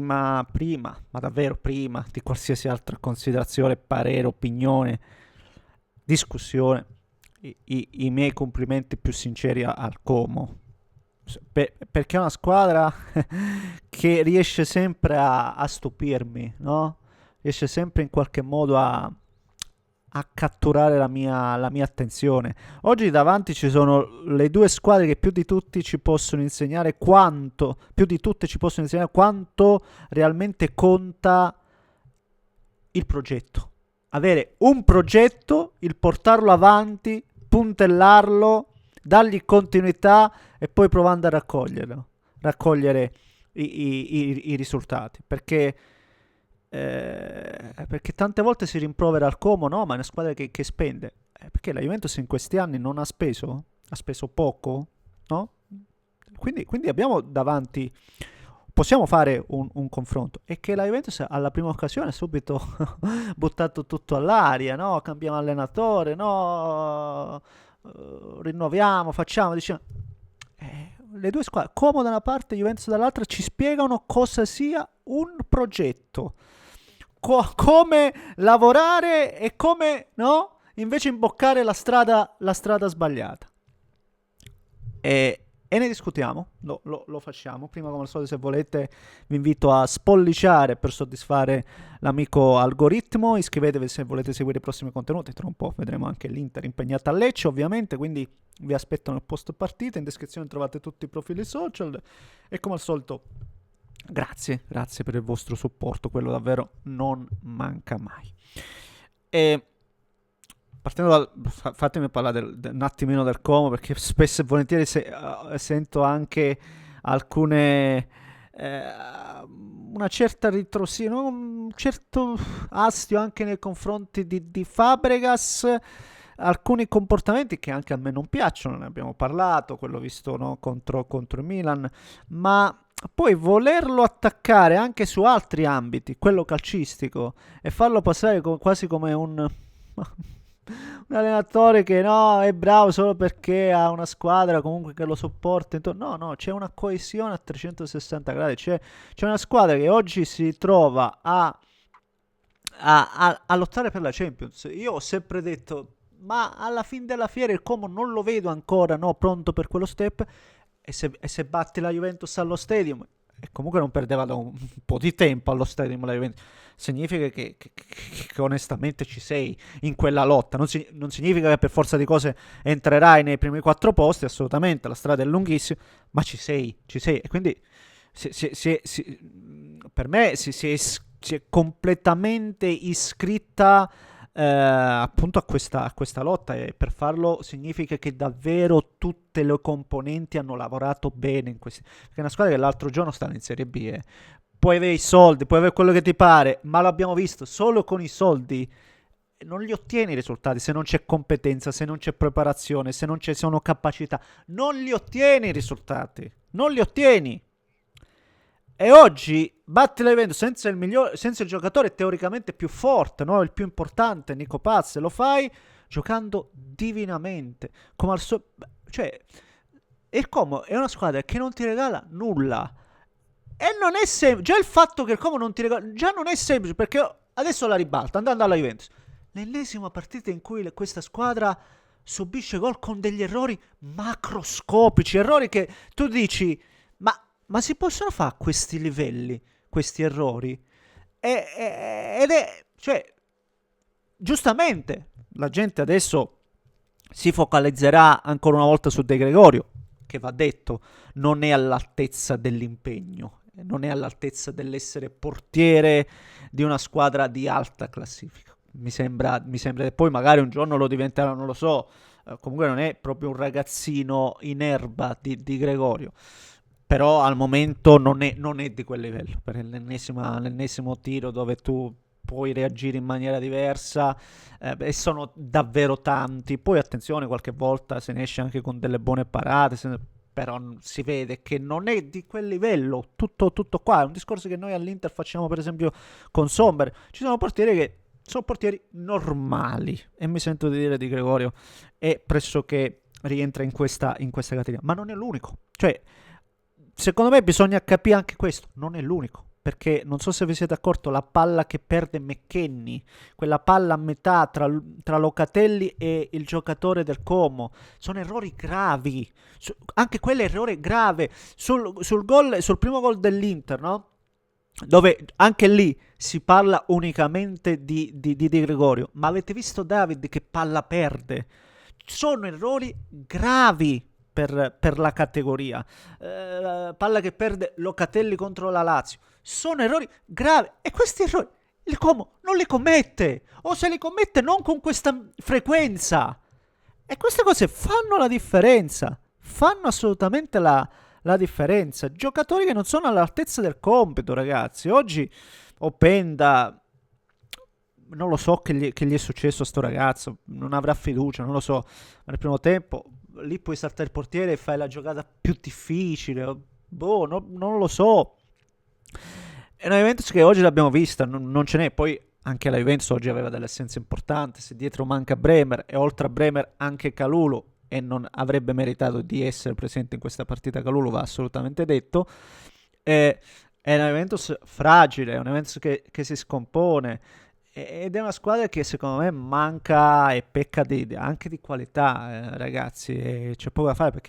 ma davvero prima di qualsiasi altra considerazione, parere, opinione, discussione, i miei complimenti più sinceri al Como. Perché è una squadra che riesce sempre a stupirmi, no? Riesce sempre in qualche modo a catturare la mia attenzione. Oggi davanti ci sono le due squadre che più di tutti ci possono insegnare quanto, più di tutte ci possono insegnare quanto realmente conta il progetto. Avere un progetto, il portarlo avanti, puntellarlo, dargli continuità e poi provando a raccogliere i risultati. Perché tante volte si rimprovera al Como, no, ma è una squadra che spende. Perché la Juventus in questi anni non ha speso poco, no? Quindi abbiamo davanti, possiamo fare un confronto. E che la Juventus alla prima occasione ha subito buttato tutto all'aria, no? Cambiamo allenatore, no? Rinnoviamo, facciamo, diciamo. Le due squadre, Como da una parte e Juventus dall'altra, ci spiegano cosa sia un progetto, come lavorare e come, no? Invece imboccare la strada sbagliata. E ne discutiamo, lo facciamo. Prima, come al solito, se volete, vi invito a spolliciare per soddisfare l'amico algoritmo. Iscrivetevi se volete seguire i prossimi contenuti. Tra un po' vedremo anche l'Inter impegnata a Lecce, ovviamente. Quindi vi aspetto nel post partita. In descrizione trovate tutti i profili social. E come al solito, grazie per il vostro supporto. Quello davvero non manca mai. E partendo fatemi parlare un attimino del Como, perché spesso e volentieri sento anche alcune una certa ritrosia, no? Un certo astio anche nei confronti di Fabregas, alcuni comportamenti che anche a me non piacciono, ne abbiamo parlato, quello visto, no, contro il Milan, ma poi volerlo attaccare anche su altri ambiti, quello calcistico, e farlo passare quasi come un allenatore che no, è bravo solo perché ha una squadra comunque che lo sopporta. No, no, c'è una coesione a 360 gradi. C'è una squadra che oggi si trova a lottare per la Champions. Io ho sempre detto, ma alla fine della fiera il Como non lo vedo ancora, no, pronto per quello step. E se batte la Juventus allo Stadium, e comunque non perdeva da un po' di tempo allo Stadium la Juventus, significa che onestamente ci sei in quella lotta. Non significa che per forza di cose entrerai nei primi quattro posti, assolutamente, la strada è lunghissima, ma ci sei. E quindi per me si è completamente iscritta appunto a questa lotta, e per farlo significa che davvero tutte le componenti hanno lavorato bene perché è una squadra che l'altro giorno stava in Serie B, puoi avere i soldi, puoi avere quello che ti pare, ma l'abbiamo visto, solo con i soldi non li ottieni i risultati. Se non c'è competenza, se non c'è preparazione, se non ci sono capacità, non li ottieni i risultati, non li ottieni. E oggi batti l'evento senza il giocatore teoricamente più forte, no? Il più importante, Nico Paz, lo fai giocando divinamente, come al suo. Cioè, il Como è una squadra che non ti regala nulla. E non è semplice. Già il fatto che il Como non ti regala, già non è semplice, perché adesso la ribalta andando alla Juventus. L'ennesima partita in cui questa squadra subisce gol con degli errori macroscopici, errori che tu dici, ma si possono fare a questi livelli, questi errori? Ed è, cioè, giustamente, la gente adesso si focalizzerà ancora una volta su De Gregorio, che va detto, non è all'altezza dell'impegno, non è all'altezza dell'essere portiere di una squadra di alta classifica. Mi sembra che poi magari un giorno lo diventerà, non lo so. Comunque non è proprio un ragazzino in erba di Gregorio, però al momento non è di quel livello, per l'ennesimo tiro dove tu puoi reagire in maniera diversa, e sono davvero tanti. Poi attenzione, qualche volta se ne esce anche con delle buone parate, però si vede che non è di quel livello, tutto qua. È un discorso che noi all'Inter facciamo per esempio con Sommer. Ci sono portieri che sono portieri normali, e mi sento di dire di Gregorio è pressoché rientra in questa categoria, ma non è l'unico. Cioè, secondo me bisogna capire anche questo, non è l'unico. perché non so se vi siete accorti, la palla che perde McKennie, quella palla a metà tra Locatelli e il giocatore del Como, sono errori gravi, anche quello è errore grave, sul primo gol dell'Inter, no? Dove anche lì si parla unicamente di Gregorio, ma avete visto David che palla perde? Sono errori gravi per la categoria. Palla che perde Locatelli contro la Lazio, sono errori gravi, e questi errori il Como non li commette, o se li commette non con questa frequenza, e queste cose fanno la differenza, fanno assolutamente la differenza. Giocatori che non sono all'altezza del compito, ragazzi. Oggi Openda, non lo so che gli è successo a sto ragazzo, non avrà fiducia, non lo so. Ma nel primo tempo lì puoi saltare il portiere e fai la giocata più difficile. Boh, non lo so. È una Juventus che oggi l'abbiamo vista, non ce n'è. Poi anche la Juventus oggi aveva delle assenze importanti. Se dietro manca Bremer, e oltre a Bremer anche Kalulu, e non avrebbe meritato di essere presente in questa partita Kalulu, va assolutamente detto. È una Juventus fragile, è una Juventus che si scompone, ed è una squadra che secondo me manca e pecca anche di qualità, ragazzi, e c'è poco da fare,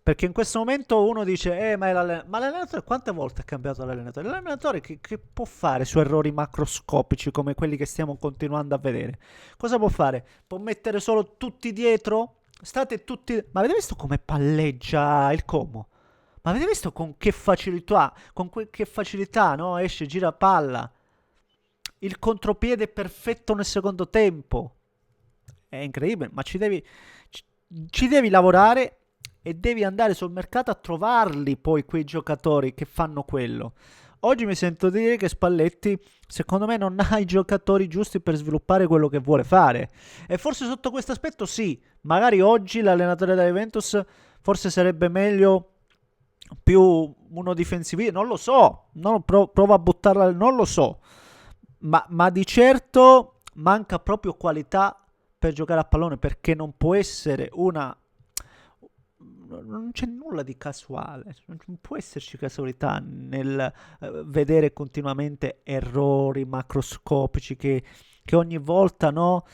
perché in questo momento uno dice ma l'allenatore quante volte ha cambiato l'allenatore? L'allenatore che può fare su errori macroscopici come quelli che stiamo continuando a vedere? Cosa può fare? Può mettere solo tutti dietro? State tutti... Ma avete visto come palleggia il Como? Ma avete visto con che facilità, che facilità, no? Esce, gira palla. Il contropiede perfetto nel secondo tempo. È incredibile, ma ci devi lavorare, e devi andare sul mercato a trovarli poi quei giocatori che fanno quello. Oggi mi sento dire che Spalletti, secondo me, non ha i giocatori giusti per sviluppare quello che vuole fare. E forse sotto questo aspetto sì, magari oggi l'allenatore della Juventus forse sarebbe meglio più uno difensivo, non lo so, provo a buttarla, non lo so, ma di certo manca proprio qualità per giocare a pallone, perché non può essere non c'è nulla di casuale, non può esserci casualità nel vedere continuamente errori macroscopici che ogni volta, no,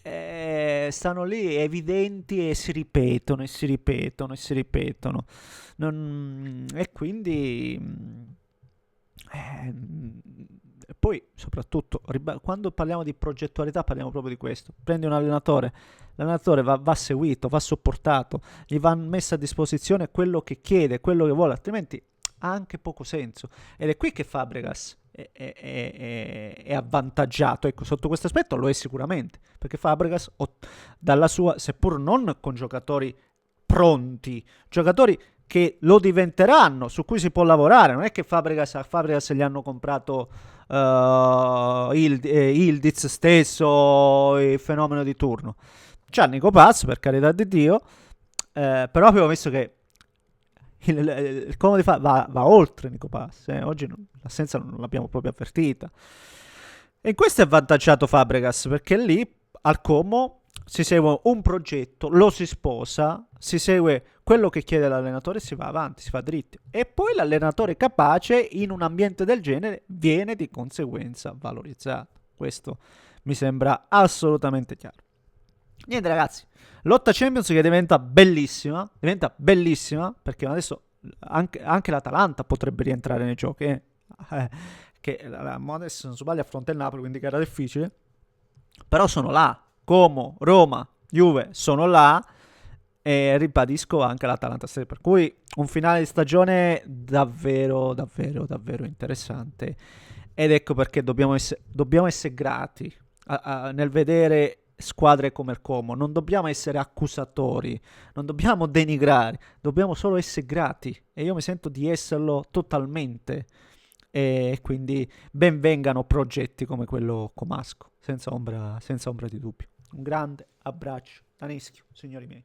stanno lì evidenti, e si ripetono e si ripetono e si ripetono. E quindi e poi soprattutto quando parliamo di progettualità parliamo proprio di questo. Prendi un allenatore, l'allenatore va seguito, va sopportato, gli va messo a disposizione quello che chiede, quello che vuole, altrimenti ha anche poco senso. Ed è qui che Fabregas è avvantaggiato, ecco, sotto questo aspetto lo è sicuramente, perché Fabregas dalla sua, seppur non con giocatori pronti, giocatori che lo diventeranno, su cui si può lavorare, non è che a Fabregas gli hanno comprato Ildiz stesso, il fenomeno di turno. C'ha Nico Paz, per carità di Dio, però abbiamo visto che il Como va oltre Nico Paz. Oggi l'assenza non l'abbiamo proprio avvertita. E in questo è avvantaggiato Fabregas, perché lì al Como si segue un progetto, lo si sposa, si segue quello che chiede l'allenatore e si va avanti, si fa dritti. E poi l'allenatore capace in un ambiente del genere viene di conseguenza valorizzato. Questo mi sembra assolutamente chiaro. Niente ragazzi, lotta Champions che diventa bellissima, perché adesso anche l'Atalanta potrebbe rientrare nei giochi, che adesso non sbaglio affronta il Napoli, quindi che era difficile, però sono là. Como, Roma, Juve sono là, e ribadisco anche l'Atalanta, per cui un finale di stagione davvero interessante, ed ecco perché dobbiamo essere grati nel vedere squadre come il Como. Non dobbiamo essere accusatori, non dobbiamo denigrare, dobbiamo solo essere grati, e io mi sento di esserlo totalmente. E quindi ben vengano progetti come quello comasco, senza ombra di dubbio. Un grande abbraccio da Neschio, signori miei.